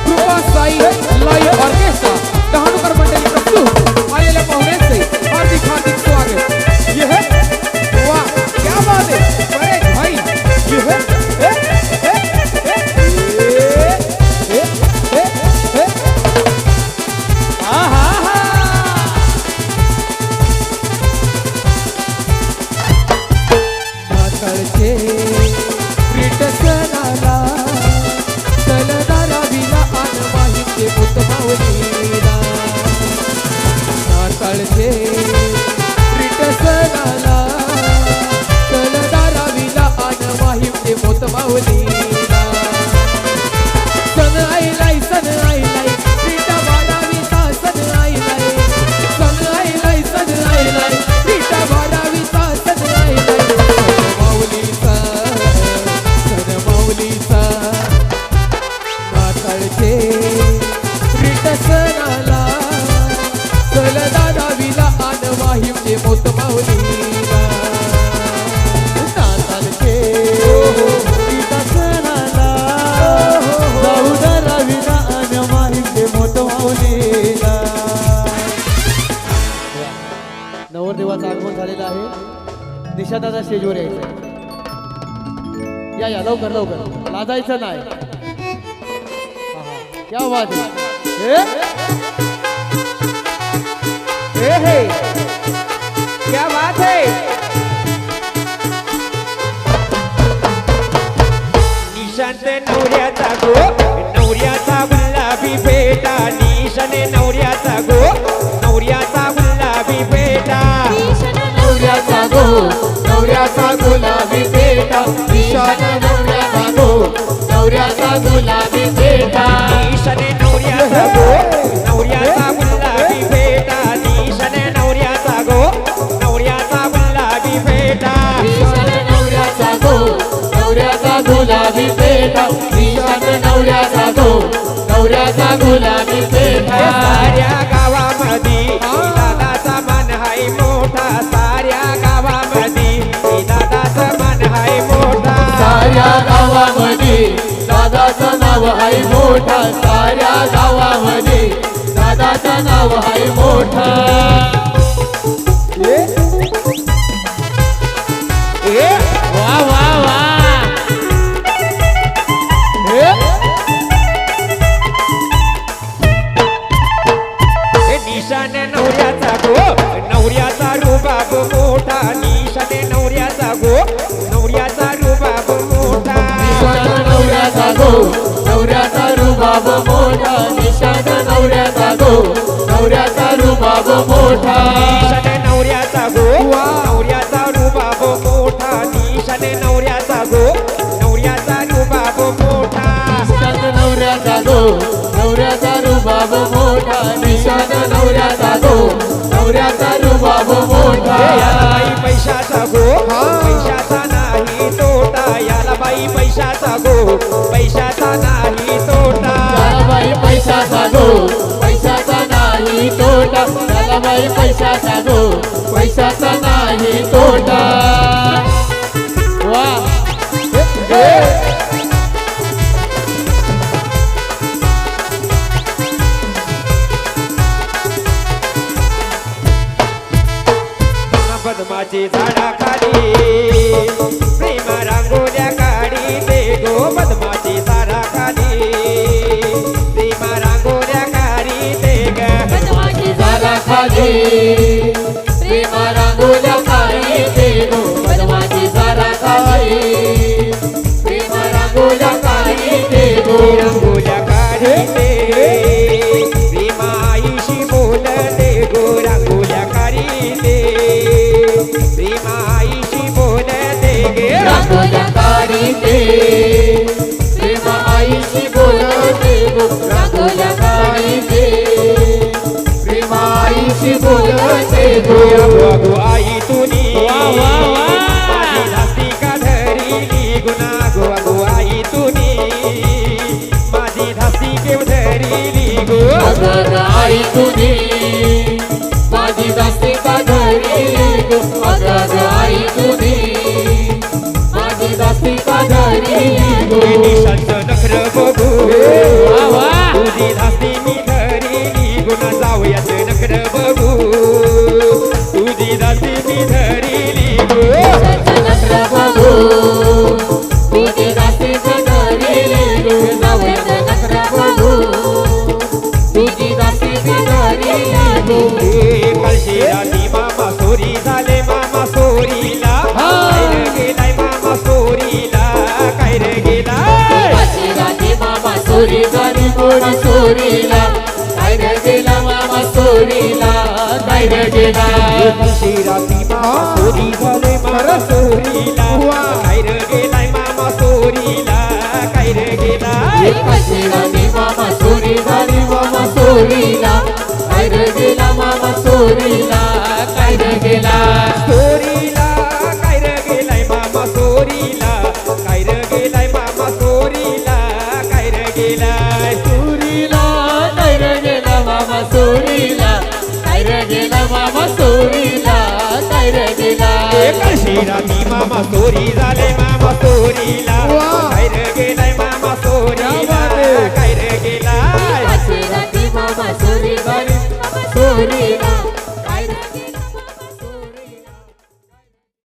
कृपा Sai live orchestra Dahanukar मंडळी प्रस्तुत आलेल्या पाहुण्यांचे हार्दिक हार्दिक स्वागत। ये है वाह क्या बात है परेश भाई ये है नवरदेवाचं आगमन झालेलं आहे। निशादादा स्टेजवर यायचं। या लवकर लवकर लाजायचं नाही। क्या बात है हे क्या बात है निशांत नवऱ्याचा गो नवऱ्याचा गुलाबी बेटा निशाने नवऱ्याचा गो नवऱ्याचा गुलाबी बेटा नवऱ्याचा गो नवऱ्याचा गुलाबी बेटा निशाने नवऱ्याचा गो नवऱ्याचा गुलाबी बेटा निशाने नवऱ्याचा गो नवऱ्याचा गुलाबी बेटा निशाने नवऱ्याचा गो नवऱ्याचा गुलाबी बेटा निशाने नवऱ्याचा गो नवऱ्याचा गुलाबी बेटा निशाने नवऱ्याचा गो नवऱ्याचा गुलाबी बेटा साऱ्या गावामध्ये दादाचा मान हाय मोठा साऱ्या गावामध्ये दादाचा मान हाय मोठा साऱ्या गावामध्ये दादाचं नाव आहे मोठा साऱ्या गावामध्ये दादाचं नाव आहे मोठा वा वा वा निशाने नवऱ्याचा गो नवऱ्याचा रुबाब मोठा निशाने नवऱ्याचा गो नवऱ्याचा रुबाब मोठा नवऱ्याचा गो नवऱ्याचा रुबाब मोठा निशाद नवऱ्याचा गो नवऱ्याचा रुबाब मोठा निशाने नवऱ्याचा गो नवऱ्याचा रुबाब मोठा निशाने नवऱ्याचा गो नवऱ्याचा रुबाब मोठा निशाद नवऱ्याचा गो नवऱ्याचा रुबाब मोठा निशाद नवऱ्याचा गो नवऱ्याचा रुबाब मोठा याला बाई पैशाचा गो पैशाचा नाही तोटा याला बाई पैशाचा गो पैशाचा नाही तोटा याला बाई पैशाचा गो पैशाचा नाही तोटा याला बाई पैशाचा गो पैशाचा नाही तोटा वा बदमाची झाडा खाली प्रेम रांगोल्या काढी दे गो बदमाची झाडा खाली प्रेम रांगोल्या काढी दे ग बदमाची झाडा खाली प्रेम रांगोल्या काढी दे गो बदमाची झाडा खाली प्रेम रांगोल्या काढी दे गो रांगोल्या काढी दे प्रेम आईशी बोल दे गो रांगोल्या काढी दे प्रेम आईशी बोल दे गे रांगोल्या काढी दे प्रेम आईशी बोलते गो रांगोल्या काढी दे प्रेम आईशी बोलते गो अगो आई तुनी माझी धास्ती का धरिली गुना गो अगो आई तुनी माझी धास्ती केव धरिली गो अगं आई तुझी माझी दास्ती का धरी गो अगं आई तुझी माझी दास्ती का धरी गो निशांत चोरी झाली पोरी चोरीला काय रे गेला मामा चोरीला काय रे गेला शिराती मामा चोरी झाले मामा चोरीला काय रे गेलाय मामा चोरीला काय रे गेलाय कशीरानी मामा चोरी झाली मामा चोरीला काय रे गेला मामा चोरीला काय रे गेला चोरीला काय रे गेलाय मामा चोरीला काय रे गेलाय मामा चोरीला काय रे गेलाय चोरीला काय रे गेला मामा चोरीला काय रे गेला मामा चोरीला काय रे गेला शिराती मामा चोरी झाले मामा चोरीला काय रे